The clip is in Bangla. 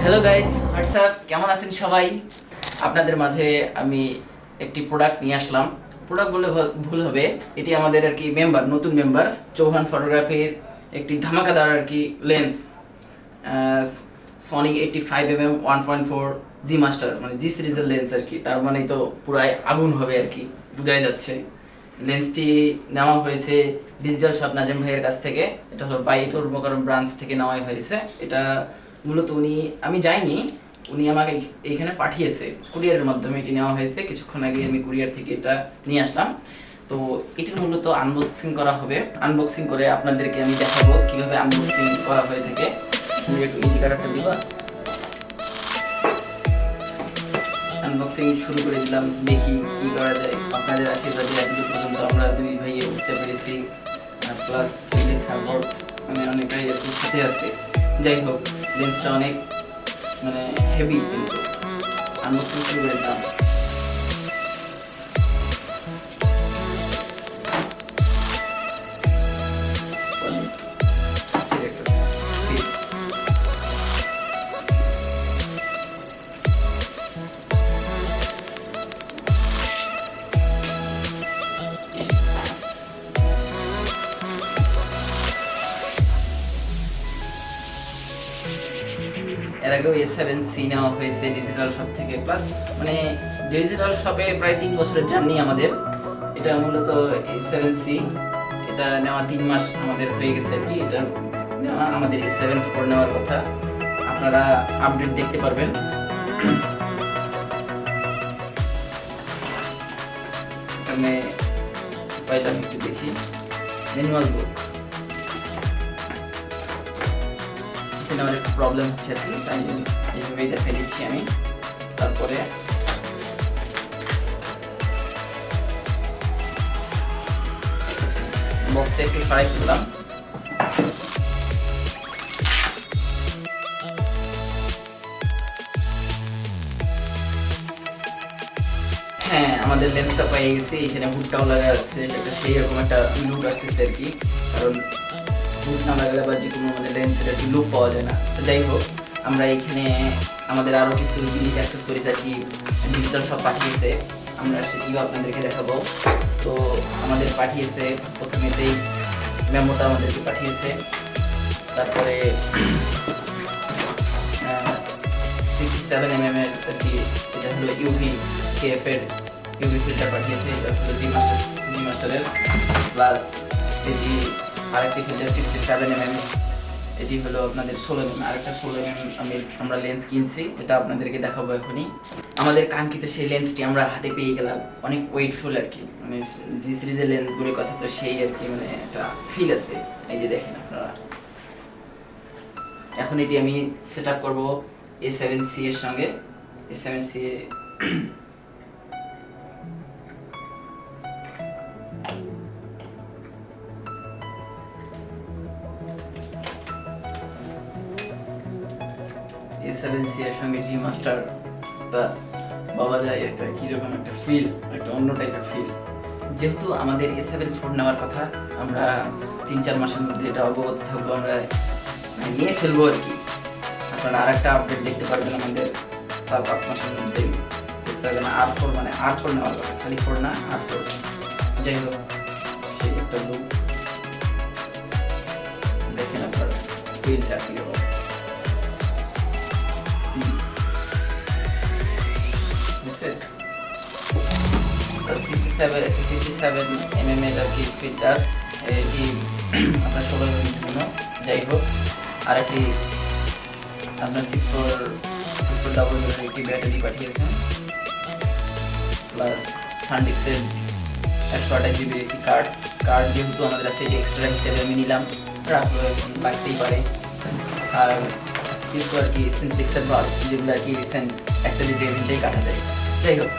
হ্যালো গাইস, হোয়াটসঅ্যাপ, কেমন আছেন সবাই? আপনাদের মাঝে আমি একটি প্রোডাক্ট নিয়ে আসলাম। প্রোডাক্ট বলে ভুল হবে, এটি আমাদের আর কি নতুন মেম্বার চৌহান ফটোগ্রাফির একটি ধামাকাদার আর কি লেন্স, সনি 85mm 1.4 জি মাস্টার, মানে জি সিরিজের লেন্স আর কি। তার মানে তো পুরাই আগুন হবে আর কি, বোঝাই যাচ্ছে। লেন্সটি নেওয়া হয়েছে ডিজিটাল শপ নাজিম ভাইয়ের কাছ থেকে। এটা হলো বাইতুল মোকাররম ব্রাঞ্চ থেকে নেওয়া হয়েছে। এটা মূলত আমি যাইনি, উনি আমাকে এইখানে পাঠিয়েছে, কুরিয়ারের মাধ্যমে এটি নেওয়া হয়েছে। কিছুক্ষণ আগে আমি কুরিয়ার থেকে এটা নিয়ে আসলাম। তো এটির মূলত আনবক্সিং করা হবে। আনবক্সিং করে আপনাদেরকে আমি দেখাবো কিভাবে আনবক্সিং করা হয়ে থাকে। তুমি একটু ইন্ডিকেটরটা দিবা। আনবক্সিং শুরু করে দিলাম, দেখি কি করা যায়। আপনাদের আশীর্বাদে এতদূর পর্যন্ত আমরা দুই ভাইয়ে উঠতে পেরেছি, প্লাস সাপোর্ট মানে অনেকটাই সাথে আছে। যাই হোক, লেন্সটা অনেক মানে হেভি, কিন্তু আনবক্সিং শুরু করে দিলাম। এর আগেও A7C নেওয়া হয়েছে ডিজিটাল শপ থেকে, প্লাস মানে ডিজিটাল শপে প্রায় 3 বছরের জার্নি আমাদের। এটা মূলত A7C, এটা নেওয়া 3 মাস আমাদের হয়ে গেছে আর কি। এটা নেওয়া আমাদের A7 IV নেওয়ার কথা। আপনারা আপডেট দেখতে পারবেন। এখানে পাইতাম একটু দেখি, ম্যানুয়াল বুক। আমার একটু প্রবলেম হচ্ছে আর কি, তাই জন্য এইভাবেই দেখাই দিচ্ছি আমি। তারপরে বক্সটা একটু সরাই ফেললাম। হ্যাঁ, আমাদের লেন্সটা পেয়ে গেছি। এখানে হুডটাও লাগা আছে, সেটা সেই রকম একটা লুক আসতেছে আর কি। কারণ হুড না লাগালে বা যে কোনো আমাদের লেন্সের একটি লুক পাওয়া যায় না। তো যাই হোক, আমরা এখানে আমাদের আরও কিছু জিনিস অ্যাক্সেসরিজ আর কি ডিজিটাল সব পাঠিয়েছে, আমরা সেটিও আপনাদেরকে দেখাবো। তো আমাদের পাঠিয়েছে প্রথমেতেই মেমোটা আমাদেরকে পাঠিয়েছে। তারপরে 67mm এর আর কি, এটা হলো UV-KF এর ইউভি ফিল্টার পাঠিয়েছে। এটা হলো জি মাস্টারের। প্লাস এটি আরেকটি ফিল্টার 67mm, এটি হলো আপনাদের 16mm। আরেকটা 16mm আমরা লেন্স কিনছি, এটা আপনাদেরকে দেখাবো এখনই। আমাদের কাঙ্ক্ষিত সেই লেন্সটি আমরা হাতে পেয়ে গেলাম। অনেক ওয়েটফুল আর কি, মানে জি সিরিজের লেন্সগুলোর কথা তো সেই আর কি, মানে একটা ফিল আছে। এই যে দেখেন আপনারা, এখন এটি আমি সেট আপ করবো A7C এর সঙ্গে। A7C এর সঙ্গে জি মাস্টারটা পাওয়া যায় একটা কিরকম একটা ফিল, একটা অন্য টাইপের ফিল। যেহেতু আমাদের A7 IV নেওয়ার কথা, আমরা 3-4 মাসের মধ্যে এটা অবগত থাকবো, আমরা নিয়ে ফেলবো আর কি। আপনারা আর একটা আপডেট দেখতে পারবেন আমাদের 4-5 মাসের মধ্যেই। R4 মানে R4 নেওয়ার কথা, খালি 4 না, R4। যাই হোক, সেই একটা লুক দেখেন আপনারা, ফিলটা কিরকম। 67mm এর আর কি ফিল্টার, এটি আপনার 16mm জন্য। যাই হোক, আর একটি আপনার 6400 একটি ব্যাটারি পাঠিয়েছেন, প্লাস সানডিস্কের 128GB একটি কার্ড যেহেতু আমাদের কাছে এক্সট্রা হিসেবে আমি নিলাম, রাখলো, এখন লাগতেই পারে। আর কিছু আর কি সিনথেটিক্সের বাল্ব, যেগুলো আর কি রিসেন্ট একটা যদি এমনিতেই কাটা যায়। যাই হোক,